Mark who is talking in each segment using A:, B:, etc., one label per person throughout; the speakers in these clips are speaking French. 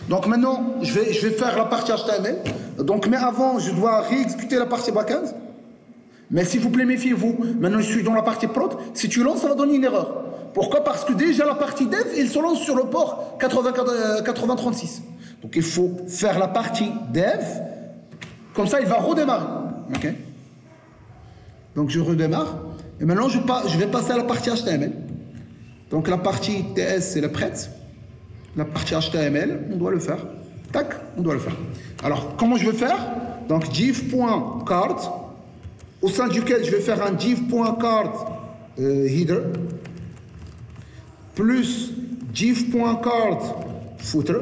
A: Donc maintenant, je vais faire la partie HTML. Donc, mais avant, je dois réexécuter la partie backend. Mais s'il vous plaît, méfiez-vous. Maintenant, je suis dans la partie prod. Si tu lances, ça va donner une erreur. Pourquoi? Parce que déjà, la partie dev, il se lance sur le port 8036. Donc, il faut faire la partie dev. Comme ça, il va redémarrer. OK? Donc, je redémarre. Et maintenant, je vais passer à la partie HTML. Donc, la partie TS, elle est prête. La partie HTML, on doit le faire. Tac, on doit le faire. Alors, comment je vais faire? Donc, div.card, au sein duquel je vais faire un div.card header, plus div.card footer,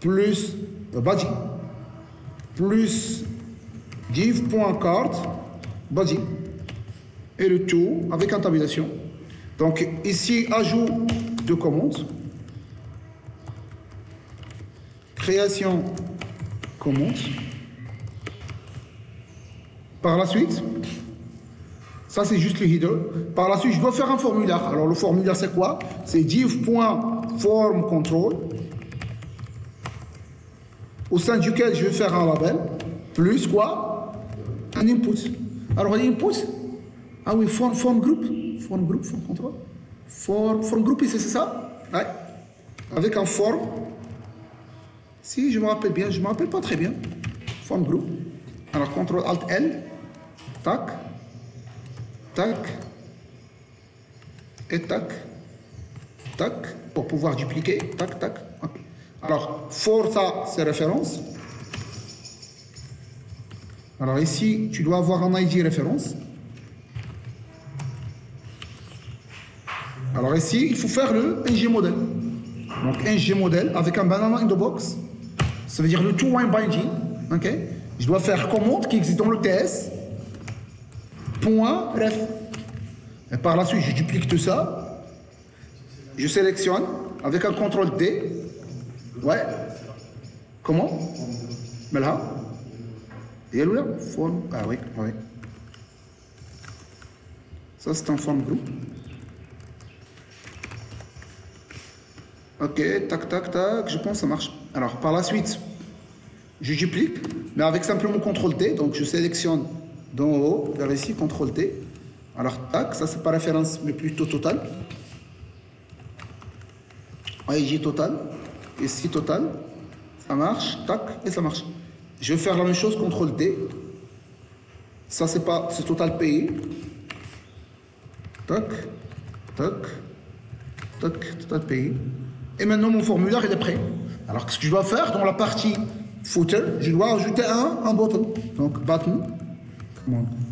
A: plus body, plus div.card body, et le tout avec un tabulation. Donc, ici, ajout de commandes. Création commande. Par la suite, ça c'est juste le header. Par la suite, je dois faire un formulaire. Alors le formulaire c'est quoi? C'est div.formControl, au sein duquel je vais faire un label, plus quoi? Un input. Alors l'input, ah oui, form group, form control, form group ici c'est ça? Ouais. Avec un form. Si je me rappelle bien, je ne me rappelle pas très bien. Form group. Alors, CTRL ALT L. Tac. Tac. Et tac. Tac. Pour pouvoir dupliquer. Tac, tac. Okay. Alors, for ça, c'est référence. Alors ici, tu dois avoir un ID référence. Alors ici, il faut faire le ng model. Donc, ng model avec un banana in the box. Ça veut dire le two-line binding. Ok. Je dois faire commande qui existe dans le TS. Point ref. Et par la suite, je duplique tout ça. Je sélectionne avec un CTRL D. Ouais. Comment? Mais là. Et là, forme. Ah oui, oui. Ça, c'est un form group. Ok, tac, tac, tac. Je pense que ça marche. Alors, par la suite, je duplique, mais avec simplement CTRL T. Donc, je sélectionne d'en haut vers ici, CTRL T. Alors, tac, ça, c'est pas référence, mais plutôt total. IG total. Ici, total. Ça marche, tac, et ça marche. Je vais faire la même chose, CTRL D. Ça, c'est total payé. Tac, tac, tac, total payé. Et maintenant, mon formulaire, il est prêt. Alors, ce que je dois faire dans la partie footer, je dois ajouter un button. Donc,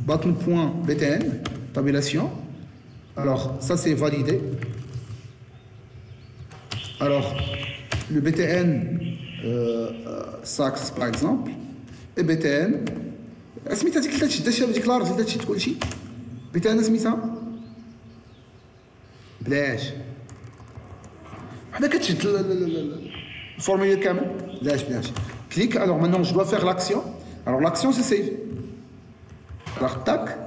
A: button.btn, tabulation. Alors, ça, c'est validé. Alors, le btn, sax, par exemple, et btn. سميتها ديك ديك لارج اللي تقول شي بتاعنا سميتها بلاش حنا كتشد الفورمولير كامل بلاش clique. Alors maintenant je dois faire l'action. Alors l'action c'est save. Alors tac,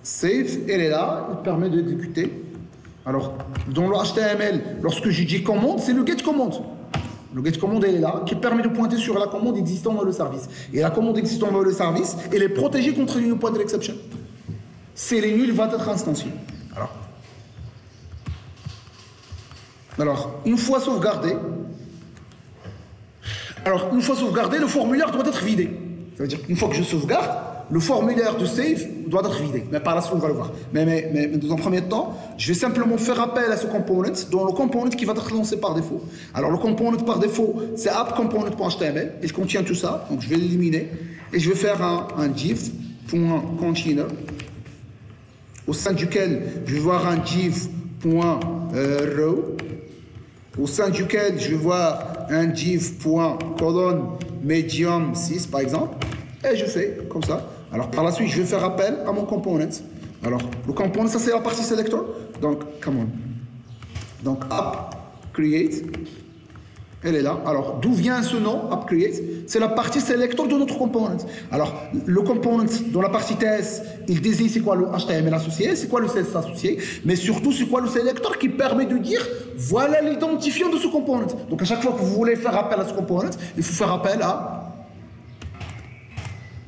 A: save, elle est là, il permet d'exécuter. Alors dans le HTML, lorsque je dis commande, c'est le get commande. Le get commande elle est là, qui permet de pointer sur la commande existant dans le service. Et la commande existant dans le service, elle est protégée contre une point exception. Si elle est nulle, va être instanciée. Alors, une fois sauvegardé, le formulaire doit être vidé. Ça veut dire qu'une fois que je sauvegarde, le formulaire de save doit être vidé. Mais par la suite, on va le voir. Mais dans un premier temps, je vais simplement faire appel à ce component, dont le component qui va être lancé par défaut. Alors, le component par défaut, c'est appComponent.html. Il contient tout ça. Donc, je vais l'éliminer. Et je vais faire un div.container, au sein duquel je vais voir un div.row, au sein duquel je vais voir un div.colonne medium 6, par exemple. Et je fais comme ça. Alors, par la suite, je vais faire appel à mon component. Alors, le component, ça, c'est la partie selector. Donc, come on. Donc, app, create. Elle est là. Alors, d'où vient ce nom, AppCreate? C'est la partie selector de notre component. Alors, le component dans la partie TS, il désigne c'est quoi le HTML associé, c'est quoi le CSS associé, mais surtout c'est quoi le selector qui permet de dire voilà l'identifiant de ce component. Donc, à chaque fois que vous voulez faire appel à ce component, il faut faire appel à.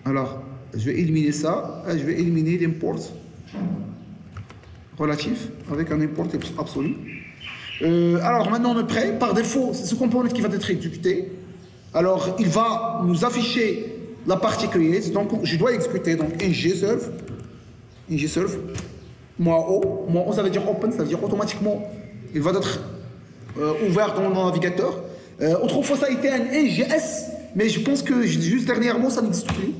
A: Alors, je vais éliminer ça. Je vais éliminer l'import relatif avec un import absolu. Alors maintenant on est prêt. Par défaut, c'est ce component qui va être exécuté. Alors il va nous afficher la partie create. Donc je dois exécuter donc ngserve. O ça veut dire open, ça veut dire automatiquement il va être ouvert dans le navigateur. Autrefois ça a été un ngs, mais je pense que juste dernièrement ça n'existe plus.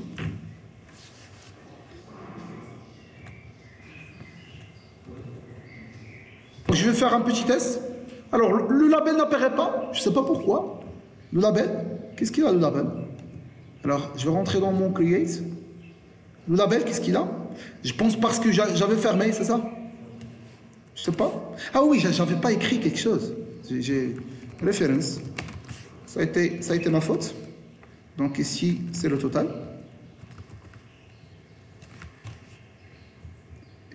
A: Je vais faire un petit test. Alors, le label n'apparaît pas. Je ne sais pas pourquoi. Le label, qu'est-ce qu'il a le label? Alors, je vais rentrer dans mon create. Le label, qu'est-ce qu'il a? Je pense parce que j'avais fermé, c'est ça? Je ne sais pas. Ah oui, j'avais pas écrit quelque chose. J'ai référence. Ça a été ma faute. Donc ici, c'est le total.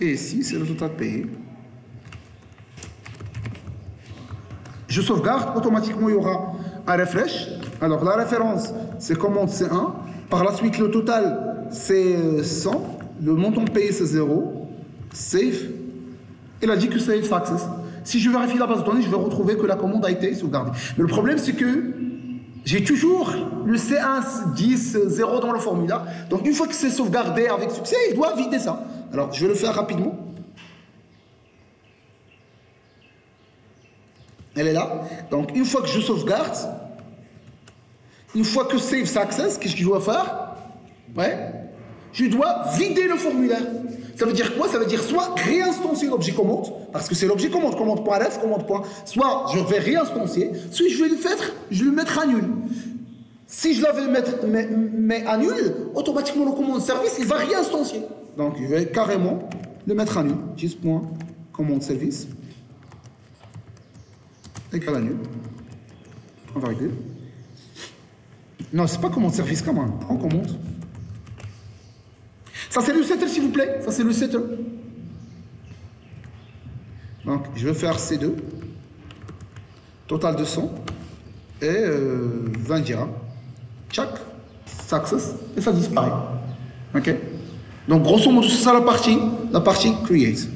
A: Et ici, c'est le total payé. Je sauvegarde, automatiquement il y aura un refresh. Alors la référence c'est commande C1. Par la suite le total c'est 100. Le montant payé c'est 0. Save. Il a dit que c'est success. Si je vérifie la base de données, je vais retrouver que la commande a été sauvegardée. Mais le problème c'est que j'ai toujours le C1 10 0 dans le formulaire. Donc une fois que c'est sauvegardé avec succès, il doit vider ça. Alors je vais le faire rapidement. Elle est là. Donc, une fois que je sauvegarde, une fois que save success, qu'est-ce que je dois faire? Ouais. Je dois vider le formulaire. Ça veut dire quoi? Ça veut dire soit réinstancier l'objet commande, parce que c'est l'objet commande, commande.ref, commande. Soit je vais réinstancier, soit je vais le mettre à nul. Si je l'avais mais à nul, automatiquement le commande service, il va réinstancier. Donc, je vais carrément le mettre à nul. Juste.commande service. Égal à nul. On va régler. Non, c'est pas commande service quand même. On commande. Ça c'est le setter s'il vous plaît. Ça c'est le setter. Donc je vais faire C2. Total de 100. Et 20 dirhams. Tchac. Success. Et ça disparaît. Ok. Donc grosso modo c'est ça la partie create.